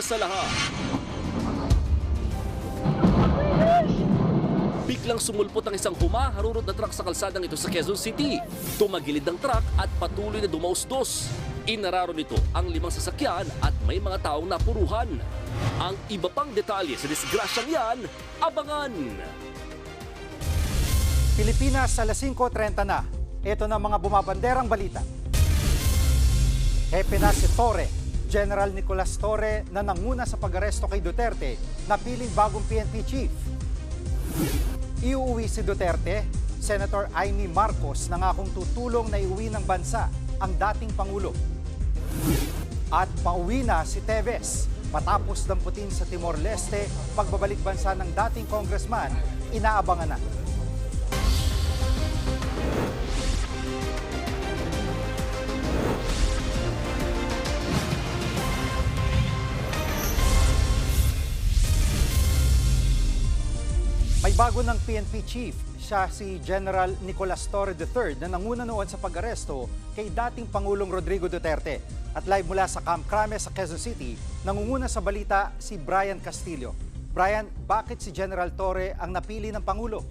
sa lahat. Biglang sumulpot ang isang humaharurot na truck sa kalsadang ito sa Quezon City. Tumagilid ang truck at patuloy na dumausdos. Inararo nito ang 5 sasakyan at may mga taong napuruhan. Ang iba pang detalye sa disgrasyang yan, abangan! Pilipinas alas 5:30 na. Ito na mga bumabanderang balita. Hepe na si Torre. General Nicolas Torre na nanguna sa pag-aresto kay Duterte, napiling bagong PNP chief. Iuuwi si Duterte, Senator Amy Marcos nangakong tutulong na iuwi ng bansa ang dating Pangulo. At pauwi na si Teves. Matapos damputin sa Timor-Leste, pagbabalik bansa ng dating congressman, inaabangan na. May bago ng PNP chief. Siya si General Nicolas Torre III na nanguna noon sa pag-aresto kay dating Pangulong Rodrigo Duterte. At live mula sa Camp Crame sa Quezon City, nangunguna sa balita si Brian Castillo. Brian, bakit si General Torre ang napili ng Pangulo?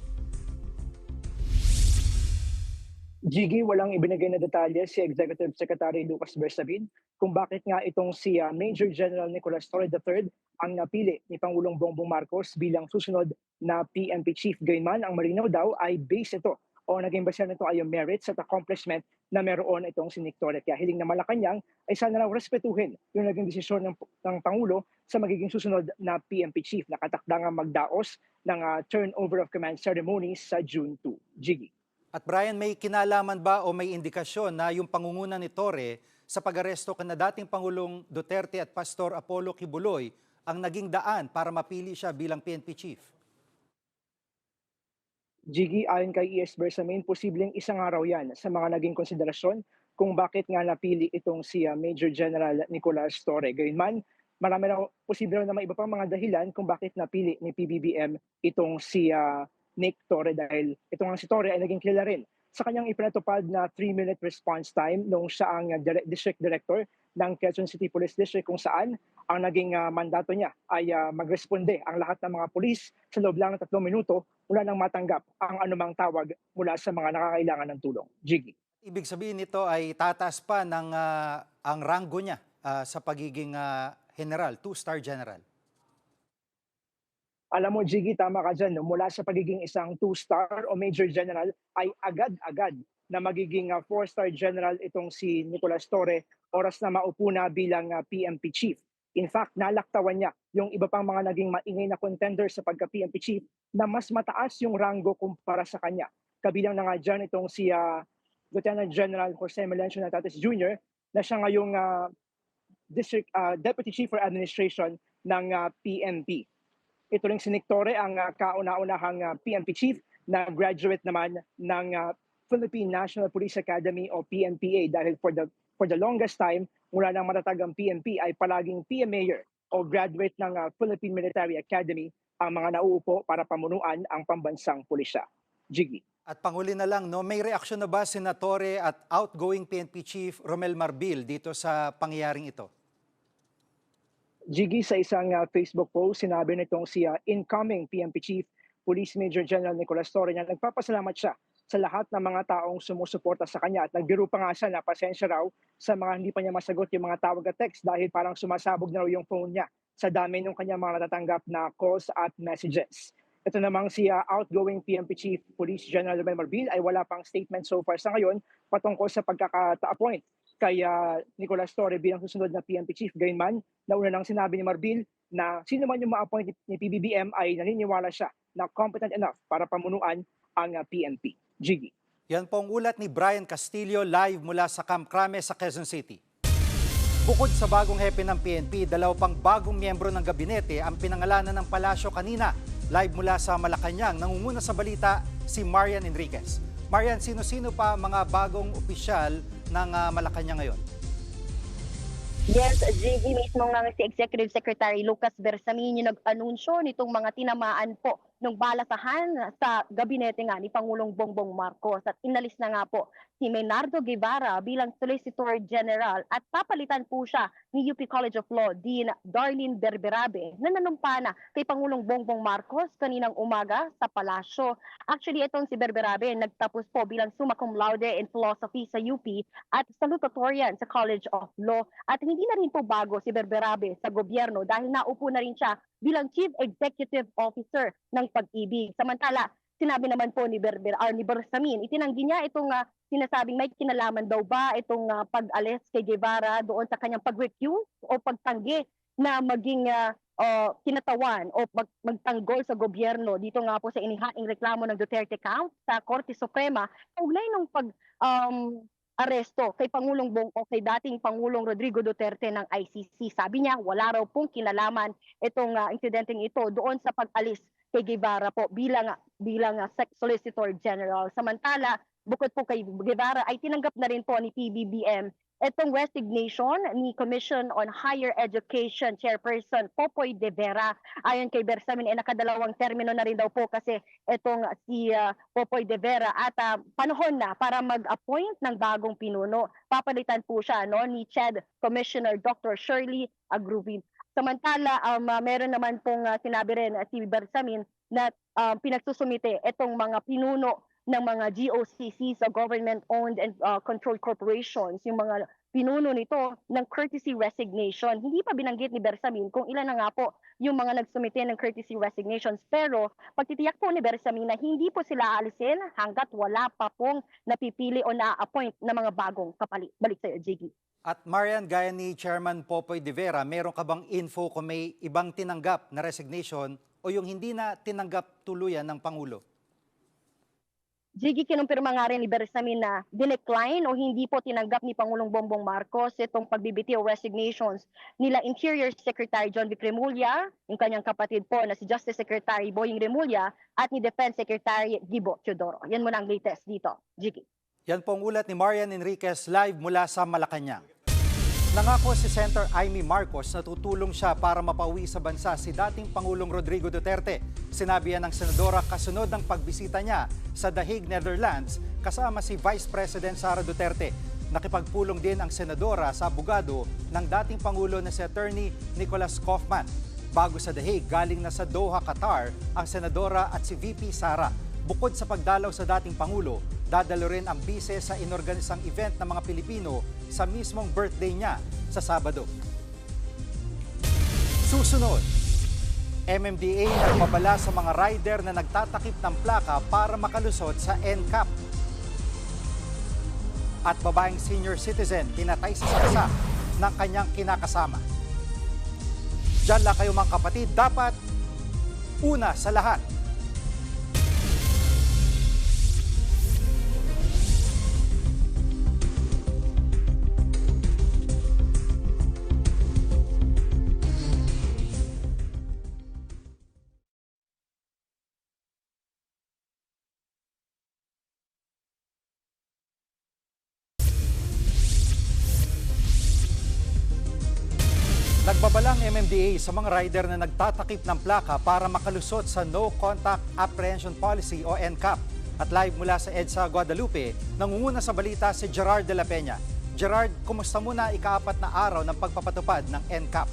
Jiggy, walang ibinigay na detalye si Executive Secretary Lucas Bersamin kung bakit nga itong si Major General Nicolas Torre III ang napili ni Pangulong Bongbong Marcos bilang susunod na PNP chief. Gayunman, ang malinaw daw ay base ito o naging basehan nito ay yung merits at accomplishment na meron itong si Nick Torre. Kaya hiling na Malacanang ay sana raw respetuhin yung naging desisyon ng Pangulo sa magiging susunod na PNP chief. Nakatakda nga magdaos ng turnover of command ceremony sa June 2. Jiggy. At Brian, may kinalaman ba o may indikasyon na yung pangunguna ni Torre sa pag-aresto kina dating Pangulong Duterte at Pastor Apollo Kibuloy ang naging daan para mapili siya bilang PNP chief? Jiggy, ayon kay ES Bersamin, posibleng isang araw yan sa mga naging konsiderasyon kung bakit nga napili itong si Major General Nicolas Torre. Gayunman, marami na posible na may iba pang mga dahilan kung bakit napili ni PBBM itong si Nick Torre dahil itong si Torre ay naging kilala rin sa kanyang ipinatupad na 3-minute response time nung siya ang district director ng Quezon City Police District kung saan ang naging mandato niya ay magresponde ang lahat ng mga pulis sa loob lang ng 3 minuto mula nang matanggap ang anumang tawag mula sa mga nakakailangan ng tulong. Jiggy. Ibig sabihin nito ay tataas pa ng ang ranggo niya sa pagiging general, 2-star general. Alam mo, Jiggy, tama ka dyan. No? Mula sa pagiging isang 2-star o Major General ay agad-agad na magiging 4-star General itong si Nicolas Torre oras na maupo na bilang PNP Chief. In fact, nalaktawan niya yung iba pang mga naging maingay na contender sa pagka-PNP Chief na mas mataas yung ranggo kumpara sa kanya. Kabilang na nga dyan itong si Lieutenant General Jose Melencio Natates Jr. na siya ngayong Deputy Chief for Administration ng PNP. Ito rin si Nick Torre ang kauna-unahang PNP chief na graduate naman ng Philippine National Police Academy o PNPA dahil for the longest time mula nang matatag ang PNP ay palaging PMAyer o graduate ng Philippine Military Academy ang mga nauupo para pamunuan ang pambansang pulisya. Jiggy. At panghuli na lang, no, may reaksyon na ba Senator Torre at outgoing PNP Chief Romel Marbil dito sa pangyayaring ito? Jiggy, sa isang Facebook post, sinabi nitong si incoming PNP Chief Police Major General Nicolas Torre na nagpapasalamat siya sa lahat ng mga taong sumusuporta sa kanya at nagbiro pa nga siya na pasensya raw sa mga hindi pa niya masagot yung mga tawag at text dahil parang sumasabog na raw yung phone niya sa dami ng kanyang mga natatanggap na calls at messages. Ito namang si outgoing PNP Chief Police General Romel Marbil ay wala pang statement so far sa ngayon patungkol sa pagkaka-appoint kay Nicolas Torre bilang susunod na PNP Chief. Gayunman, nauna nang sinabi ni Marbil na sino man yung ma-appoint ni PBBM ay naniniwala siya na competent enough para pamunuan ang PNP. Jiggy. Yan po ang ulat ni Brian Castillo live mula sa Camp Crame sa Quezon City. Bukod sa bagong hepe ng PNP, 2 pang bagong miyembro ng gabinete ang pinangalanan ng palasyo kanina. Live mula sa Malacanang, nangunguna sa balita si Marian Enriquez. Marian, sino-sino pa mga bagong opisyal ng Malacanang ngayon? Yes, Jiggy, mismo nga si Executive Secretary Lucas Bersamin yung nag-anunsyo nitong mga tinamaan po ng balasahan sa gabinete nga ni Pangulong Bongbong Marcos at inalis na nga po si Menardo Guevara bilang Solicitor General at papalitan po siya ni UP College of Law Dean Darlene Berberabe na nanumpana kay Pangulong Bongbong Marcos kaninang umaga sa palasyo. Actually, itong si Berberabe nagtapos po bilang summa cum laude in philosophy sa UP at salutatorian sa College of Law. At hindi na rin po bago si Berberabe sa gobyerno dahil naupo na rin siya bilang Chief Executive Officer ng Pag-ibig. Samantala, sinabi naman po ni Bersamin, itinanggi niya itong sinasabing may kinalaman daw ba itong pag-alis kay Guevara doon sa kanyang pag-recuse o pagtanggi na maging kinatawan o magtanggol sa gobyerno dito nga po sa inihaing reklamo ng Duterte camp sa Korte Suprema kaugnay ng aresto kay kay dating Pangulong Rodrigo Duterte ng ICC. Sabi niya wala raw pong kinalaman itong insidenteng ito doon sa pag-alis kay Guevara po bilang Solicitor General. Samantala, bukod po kay Guevara ay tinanggap na rin po ni PBBM itong resignation ni Commission on Higher Education Chairperson Popoy de Vera. Ayon kay Bersamin, nakadalawang termino na rin daw po kasi itong si Popoy de Vera at panahon na para mag-appoint ng bagong pinuno. Papalitan po siya ni CHED Commissioner Dr. Shirley Agruvin. Samantala, meron naman pong sinabi rin si Bersamin na pinagsusumite itong mga pinuno ng mga GOCCs, government-owned and controlled corporations, yung mga pinuno nito ng courtesy resignation. Hindi pa binanggit ni Bersamin kung ilan na nga po yung mga nagsumite ng courtesy resignations. Pero pagtitiyak po ni Bersamin na hindi po sila aalisin hanggat wala pa pong napipili o na-appoint na mga bagong kapalit. Balik sa'yo, Jiggy. At Marian, gaya ni Chairman Popoy de Vera, meron ka bang info kung may ibang tinanggap na resignation o yung hindi na tinanggap tuluyan ng Pangulo? Jiggy, kinumpirma nga rin ni Bersamin na dinecline o hindi po tinanggap ni Pangulong Bongbong Marcos itong pagbibitiw resignations nila Interior Secretary John Vic Remulla, yung kanyang kapatid po na si Justice Secretary Boying Remulla at ni Defense Secretary Gibo Teodoro. Yan muna ang latest dito, Jiggy. Yan po ang ulat ni Marian Enriquez live mula sa Malacanang. Nangako si Senator Amy Marcos na tutulong siya para mapauwi sa bansa si dating Pangulong Rodrigo Duterte. Sinabi yan ng senadora kasunod ng pagbisita niya sa The Hague, Netherlands kasama si Vice President Sara Duterte. Nakipagpulong din ang senadora sa abogado ng dating Pangulo na si Attorney Nicholas Kaufman. Bago sa The Hague, galing na sa Doha, Qatar ang senadora at si VP Sara. Bukod sa pagdalaw sa dating Pangulo, dadalo rin ang bise sa inorganisang event ng mga Pilipino sa mismong birthday niya sa Sabado. Susunod, MMDA nagpabala sa mga rider na nagtatakip ng plaka para makalusot sa NCAP. At babaeng senior citizen pinatay sa saksa ng kanyang kinakasama. Diyan lang kayo mga kapatid, dapat una sa lahat. Nagbabalang MMDA sa mga rider na nagtatakip ng plaka para makalusot sa No Contact Apprehension Policy o NCAP. At live mula sa EDSA Guadalupe, nangunguna sa balita si Gerard de la Peña. Gerard, kumusta muna ika-4 na araw ng pagpapatupad ng NCAP?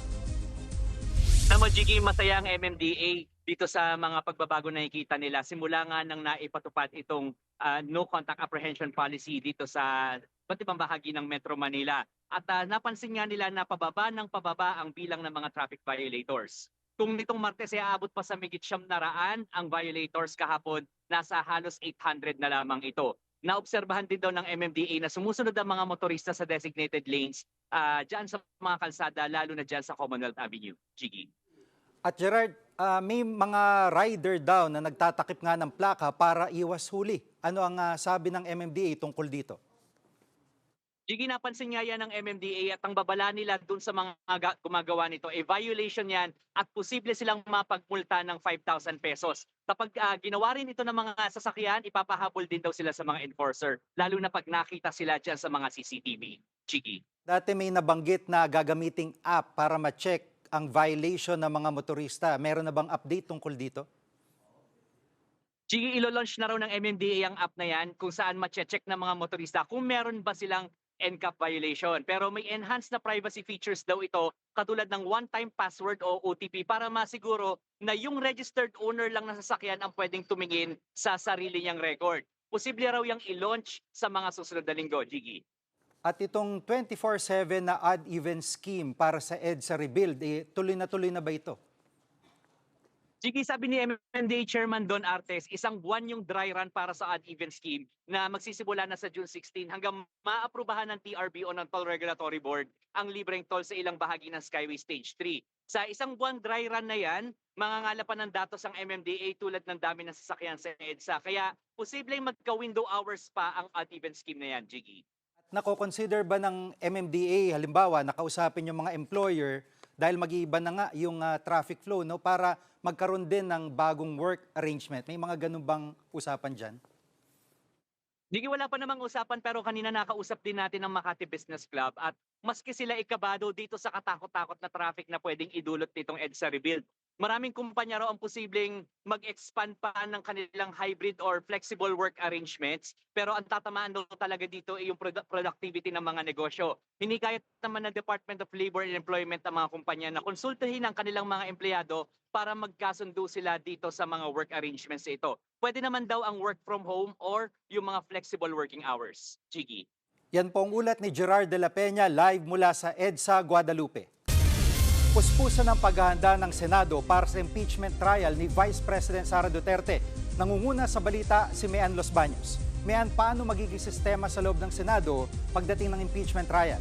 Jiggy, masaya ang MMDA dito sa mga pagbabago na nakikita nila. Simula nga nang naipatupad itong No Contact Apprehension Policy dito sa iba't ibang bahagi ng Metro Manila. At napansin nga nila na pababa ang bilang ng mga traffic violators. Kung nitong Martes ay aabot pa sa migit 900 ang violators kahapon, nasa halos 800 na lamang ito. Naobserbahan din daw ng MMDA na sumusunod ang mga motorista sa designated lanes dyan sa mga kalsada, lalo na dyan sa Commonwealth Avenue. Jiggy. At Gerard, may mga rider daw na nagtatakip nga ng plaka para iwas huli. Ano ang sabi ng MMDA tungkol dito? Jiggy, napansin nga yan ng MMDA at ang babala nila dun sa mga gumagawa nito, violation yan at posible silang mapagmulta ng 5,000 pesos. Kapag ginawa rin ito ng mga sasakyan, ipapahabol din daw sila sa mga enforcer, lalo na pag nakita sila dyan sa mga CCTV. Jiggy. Dati may nabanggit na gagamiting app para ma-check ang violation ng mga motorista. Meron na bang update tungkol dito? Sige, ilo-launch na raw ng MMDA ang app na yan kung saan ma-check ng mga motorista kung meron ba silang NCAP violation. Pero may enhanced na privacy features daw ito katulad ng one-time password o OTP para masiguro na yung registered owner lang ng sasakyan ang pwedeng tumingin sa sarili niyang record. Posible raw yung i-launch sa mga susunod na linggo, Jiggy. At itong 24/7 na odd-even scheme para sa EDSA rebuild, tuloy na ba ito? Sige, sabi ni MMDA Chairman Don Artes, isang buwan yung dry run para sa odd-even scheme na magsisimula na sa June 16 hanggang maaprubahan ng TRB o ng Toll Regulatory Board ang libreng toll sa ilang bahagi ng Skyway Stage 3. Sa isang buwan dry run na yan, mangangalapan ng datos ang MMDA tulad ng dami ng sasakyan sa EDSA. Kaya posibleng magka-window hours pa ang odd-even scheme na yan, Jiggy. Nako-consider ba ng MMDA, halimbawa, nakausapin yung mga employer dahil mag-iiba na nga yung traffic flow, no, para magkaroon din ng bagong work arrangement? May mga ganun bang usapan dyan? Digi, wala pa namang usapan pero kanina nakausap din natin ng Makati Business Club at maski sila ikabado dito sa katakot-takot na traffic na pwedeng idulot nitong EDSA rebuild. Maraming kumpanya raw ang posibleng mag-expand pa ng kanilang hybrid or flexible work arrangements. Pero ang tatamaan daw talaga dito ay yung productivity ng mga negosyo. Hinikayat naman ng Department of Labor and Employment ang mga kumpanya na konsultahin ang kanilang mga empleyado para magkasundo sila dito sa mga work arrangements ito. Pwede naman daw ang work from home or yung mga flexible working hours. Chigi. Yan po ang ulat ni Gerard de la Peña live mula sa EDSA, Guadalupe. Puspusan ng paghahanda ng Senado para sa impeachment trial ni Vice President Sara Duterte. Nangunguna sa balita si Mean Los Baños. Mean, paano magiging sistema sa loob ng Senado pagdating ng impeachment trial?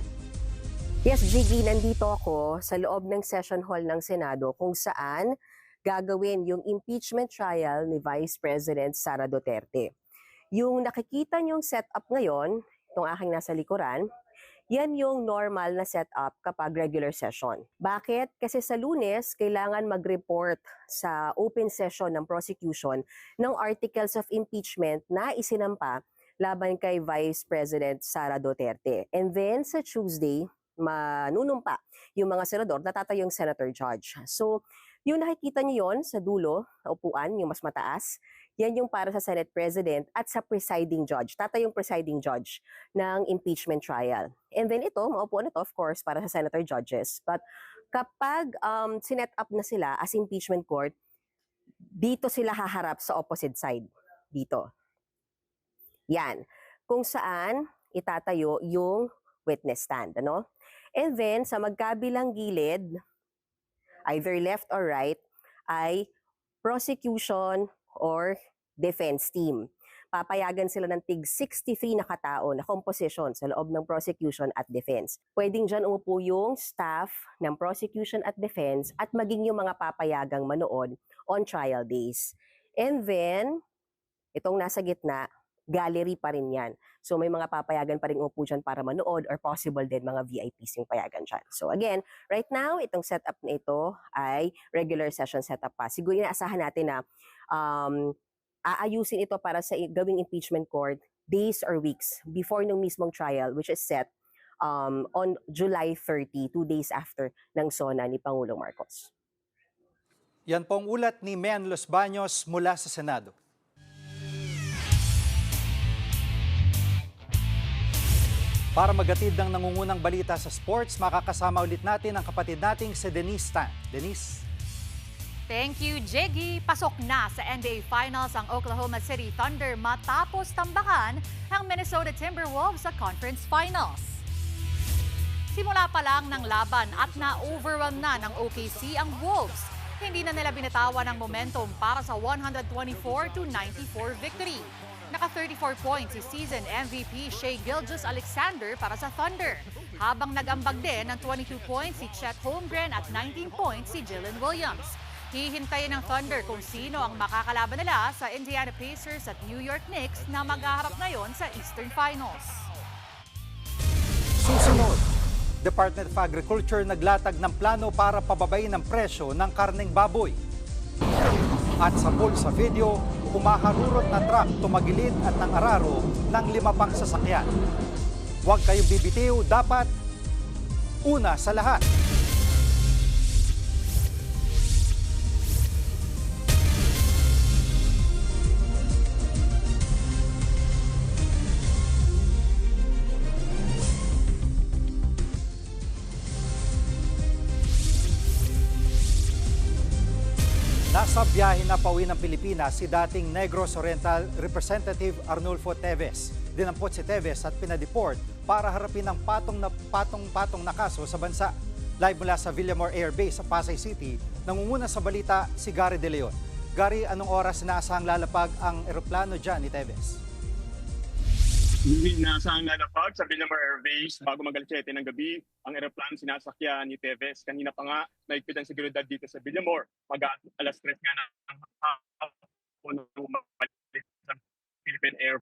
Yes, Jiggy, nandito ako sa loob ng session hall ng Senado kung saan gagawin yung impeachment trial ni Vice President Sara Duterte. Yung nakikita niyong setup ngayon, itong aking nasa likuran, yan yung normal na setup kapag regular session. Bakit? Kasi sa Lunes, kailangan mag-report sa open session ng prosecution ng articles of impeachment na isinampa laban kay Vice President Sara Duterte. And then sa Tuesday, manunumpa yung mga senador, natatayo yung senator judge. So, yung nakikita niyo yon sa dulo, na upuan, yung mas mataas, yan yung para sa Senate President at sa presiding judge. Tatayong presiding judge ng impeachment trial. And then ito, maupuan ito, of course, para sa senator judges. But kapag sinet up na sila as impeachment court, dito sila haharap sa opposite side. Dito. Yan. Kung saan itatayo yung witness stand. Ano? And then, sa magkabilang gilid, either left or right, ay prosecution or defense team. Papayagan sila ng tig 63 na katao na composition sa loob ng prosecution at defense. Pwedeng dyan umupo yung staff ng prosecution at defense at maging yung mga papayagang manood on trial days. And then, itong nasa gitna, gallery pa rin yan. So may mga papayagan pa rin umupo dyan para manood or possible din mga VIPs yung payagan dyan. So again, right now, itong setup na ito ay regular session setup pa. Siguro inaasahan natin na aayusin ito para sa gawing impeachment court days or weeks before nung mismong trial which is set on July 30, 2 days after ng SONA ni Pangulong Marcos. Yan po ang ulat ni Mean Los Baños mula sa Senado. Para magatid ng nangungunang balita sa sports, makakasama ulit natin ang kapatid nating si Denise Tan. Denise? Thank you, Jiggy. Pasok na sa NBA Finals ang Oklahoma City Thunder matapos tambakan ang Minnesota Timberwolves sa Conference Finals. Simula pa lang ng laban at na-overwhelm na ng OKC ang Wolves. Hindi na nila binatawan ang momentum para sa 124-94 victory. Naka-34 points si season MVP Shai Gilgeous-Alexander para sa Thunder, habang nag-ambag din ng 22 points si Chet Holmgren at 19 points si Jalen Williams. Hihintayin ng Thunder kung sino ang makakalaban nila sa Indiana Pacers at New York Knicks na maghaharap ngayon sa Eastern Finals. Susunod, Department of Agriculture naglatag ng plano para pababain ang presyo ng karneng baboy. At sa bulsa video, humaharurot na truck tumagilid at ng araro ng 5 pang sasakyan. Huwag kayong bibitiw, dapat una sa lahat. Nasa biyahe na pauwi ng Pilipinas si dating Negros Oriental Representative Arnulfo Teves. Dinampot si Teves at pinadeport para harapin ang patong na kaso sa bansa. Live mula sa Villamor Air Base sa Pasay City, nangunguna sa balita si Gary De Leon. Gary, anong oras inaasahang lalapag ang eroplano dyan ni Teves? Nasaan lalapag sa Villamor Air Base bago mag-7 ng gabi ang eroplano sinasakyan ni Teves. Kanina pa nga naigpit ang seguridad dito sa Villamor. Alas 3 nga ng hapon bumalik sa Philippine Air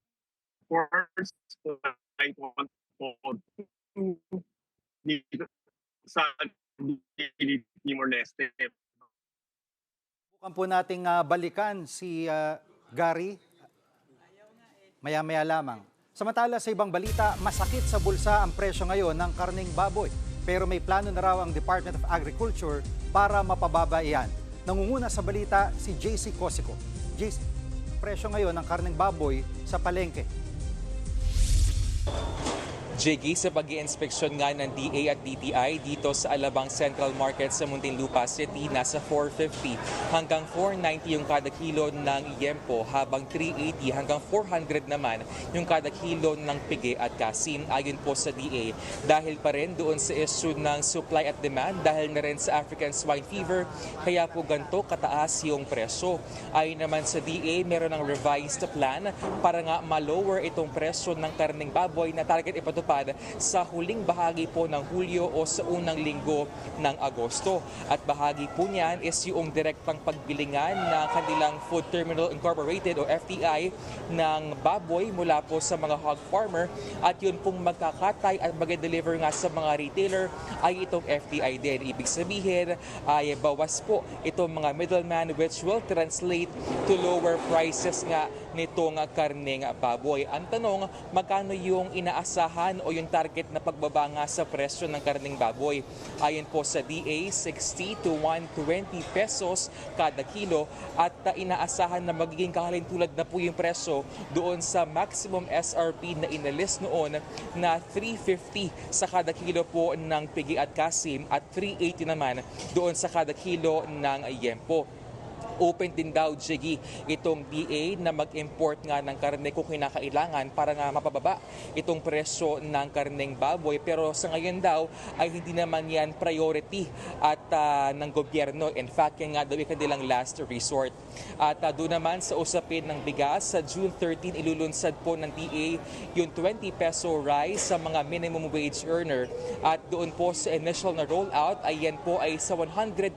Force Flight 142 dito sa Timor-Leste. Bukan po nating balikan si Gary maya-maya lamang. Samantala sa ibang balita, masakit sa bulsa ang presyo ngayon ng karneng baboy. Pero may plano na raw ang Department of Agriculture para mapababa iyan. Nangunguna sa balita si JC Cosico. JC, presyo ngayon ng karneng baboy sa palengke. Jiggy, sa pag-iinspeksyon nga ng DA at DTI dito sa Alabang Central Market sa Muntinlupa City, nasa 450 hanggang 490 yung kada kilo ng yempo, habang 380 hanggang 400 naman yung kada kilo ng pigi at kasim. Ayon po sa DA, dahil pa rin doon sa issue ng supply at demand, dahil na rin sa African Swine Fever, kaya po ganito kataas yung presyo. Ayon naman sa DA, meron ng revised plan para nga ma-lower itong presyo ng karneng baboy na target ipatupad sa huling bahagi po ng Hulyo o sa unang linggo ng Agosto. At bahagi po niyan is yung direktang pagbilingan ng kanilang Food Terminal Incorporated o FTI ng baboy mula po sa mga hog farmer, at yun pong magkakatay at mag-deliver nga sa mga retailer ay itong FTI din. Ibig sabihin ay bawas po itong mga middleman, which will translate to lower prices nga nitong karneng baboy. Ang tanong, magkano yung inaasahan o yung target na pagbaba nga sa presyo ng karneng baboy? Ayon po sa DA, 60 to 120 pesos kada kilo, at inaasahan na magiging kahalintulad na po yung presyo doon sa maximum SRP na inalis noon na 350 sa kada kilo po ng pigi at kasim at 380 naman doon sa kada kilo ng yempo. Open din daw, Jiggy, itong DA na mag-import nga ng karne kung kinakailangan para nga mapababa itong presyo ng karneng baboy. Pero sa ngayon daw ay hindi naman yan priority at ng gobyerno. In fact, yan nga daw kanilang last resort. At doon naman sa usapin ng bigas, sa June 13 ilulunsad po ng DA yung 20 peso rise sa mga minimum wage earner. At doon po sa initial na rollout ay yan po ay sa 120,000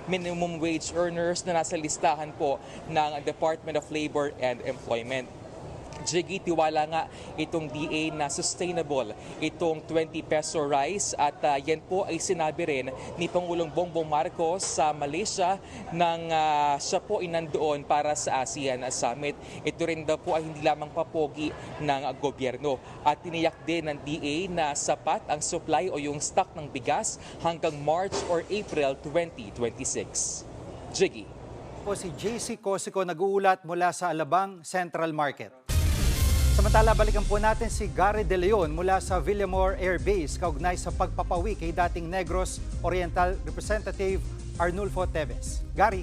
minimum wage earner na nasa listahan po ng Department of Labor and Employment. Jiggy, tiwala nga itong DA na sustainable itong 20 peso rise, at yan po ay sinabi rin ni Pangulong Bongbong Marcos sa Malaysia nang siya po inandoon para sa ASEAN Summit. Ito rin daw po ay hindi lamang papogi ng gobyerno, at tiniyak din ng DA na sapat ang supply o yung stock ng bigas hanggang March or April 2026. Jiggy. Po si JC Cosico nag-uulat mula sa Alabang Central Market. Samantala, balikan po natin si Gary De Leon mula sa Villamor Air Base kaugnay sa pagpapawi kay dating Negros Oriental Representative Arnulfo Teves. Gary.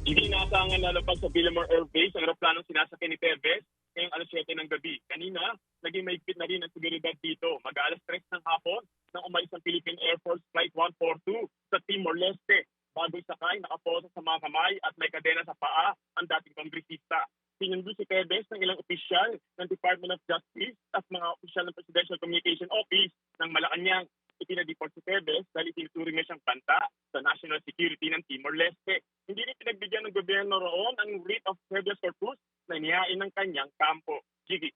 Hindi naasahan lalapag sa Villamor Air Base ang eroplanong sinasakyan ni Teves ngayong alas 7 ng gabi. Kanina, naging maigpit na rin ang seguridad dito. Mag-alas 3 ng hapon nang umalis ang Philippine Air Force Flight 142 sa Timor-Leste. Bago'y sakay, nakaposa sa mga kamay at may kadena sa paa ang dating kongresista. Sinundo si Teves ng ilang opisyal ng Department of Justice at mga opisyal ng Presidential Communication Office ng Malacanang. Ipinadeport si Teves dahil itinuturing na siyang banta sa national security ng Timor-Leste. Hindi rin pinagbigyan ng gobyerno roon ang writ of habeas corpus na inihain ng kanyang kampo. Gigi.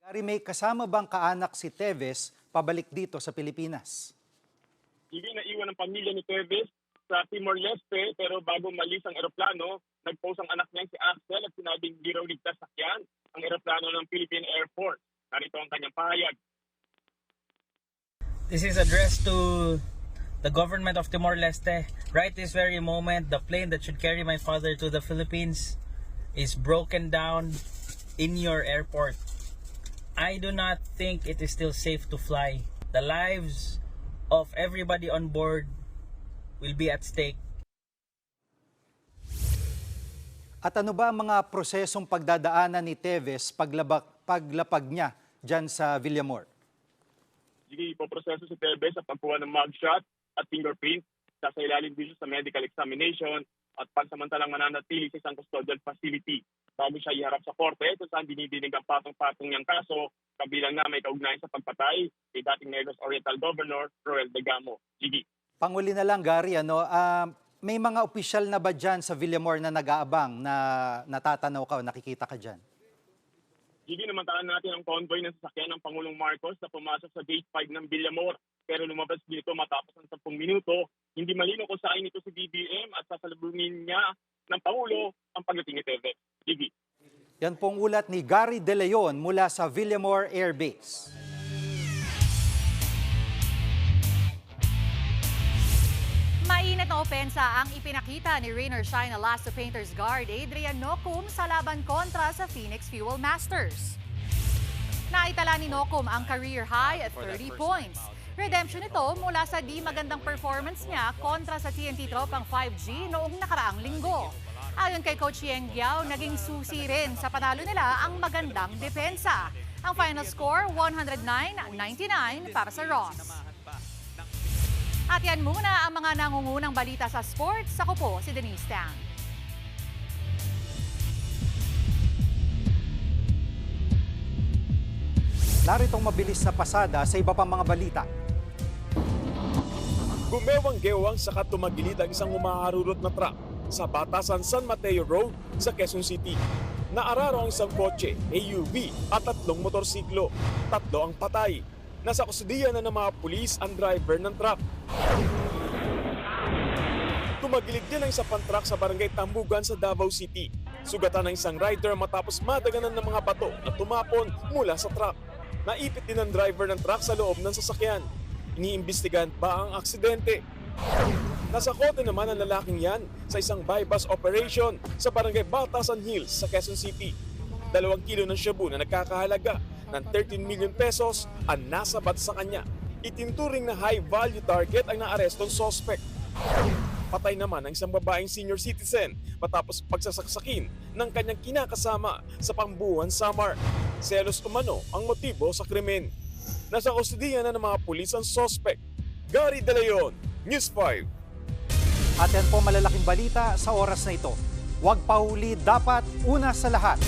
Gary, may kasama bang kaanak si Teves pabalik dito sa Pilipinas? Hindi naiwan ng pamilya ni Teves sa Timor-Leste, pero bago malis ang eroplano, nag-post ang anak niya si Axel at sinabing hindi raw ligtas sakyan ang eroplano ng Philippine Air Force. Narito ang kanyang pahayag. This is addressed to the government of Timor-Leste. Right this very moment, the plane that should carry my father to the Philippines is broken down in your airport. I do not think it is still safe to fly. The lives of everybody on board will be at stake. At ano ba ang mga prosesong pagdadaanan ni Teves paglapag niya dyan sa Villamor? Sige, ipoproseso si Teves sa pagkuha ng mugshot at fingerprint. Sasailalim din siya sa medical examination at pansamantalang mananatili sa isang custodial facility bago siya iharap sa korte kung saan dinidinig ang patong-patong niyang kaso kabilang na may kaugnayan sa pagpatay kay dating Negros Oriental Governor Roel Degamo. Sige. Panguli na lang, Gary, may mga opisyal na ba dyan sa Villamor na nag-aabang na natatanaw ka o nakikita ka dyan? Sige, namantaan natin ang convoy ng sasakyan ng Pangulong Marcos na pumasok sa Gate 5 ng Villamor. Pero lumabas dito matapos ng 10 minuto. Hindi malino kung saan ito si BBM at sasalubungin niya ng Pangulo ang pagdating ni Teves. Sige. Yan pong ulat ni Gary De Leon mula sa Villamor Air Base. Mainit na opensa ang ipinakita ni Rain or Shine Alaska Painters guard Adrian Nocum sa laban kontra sa Phoenix Fuel Masters. Naitala ni Nocum ang career high at 30 points. Redemption ito mula sa di magandang performance niya kontra sa TNT Tropang 5G noong nakaraang linggo. Ayon kay Coach Yeng Giao, naging susi rin sa panalo nila ang magandang depensa. Ang final score, 109-99 para sa Ross. At yan muna ang mga nangungunang balita sa sports. Ako po si Denise Tang. Naritong mabilis na pasada sa iba pang mga balita. Gumewang-gewang saka tumagilid ang isang humaharurot na truck sa Batasan San Mateo Road sa Quezon City. Naararo ang isang kotse, AUV at 3 motorsiklo. 3 ang patay. Nasa kustudiya na ng mga pulis ang driver ng truck. Tumagilid din ang isang truck sa barangay Tambugan sa Davao City. Sugatan ng isang rider matapos madaganan ng mga bato na tumapon mula sa truck. Naipit din ang driver ng truck sa loob ng sasakyan. Iniimbestigahan pa ang aksidente. Nasa kote naman ang lalaking yan sa isang bypass operation sa barangay Batasan Hills sa Quezon City. 2 kilo ng shabu na nagkakahalaga ng 13 million pesos ang nasabat sa kanya. Itinturing na high-value target ang naarestong suspect. Patay naman ang isang babaeng senior citizen matapos pagsasaksakin ng kanyang kinakasama sa Pambuhan, Samar. Selos umano ang motibo sa krimen. Nasa kustudiya na ng mga pulis ang suspect. Gary De Leon, News 5. At yan po malalaking balita sa oras na ito. Huwag pahuli, dapat una sa lahat.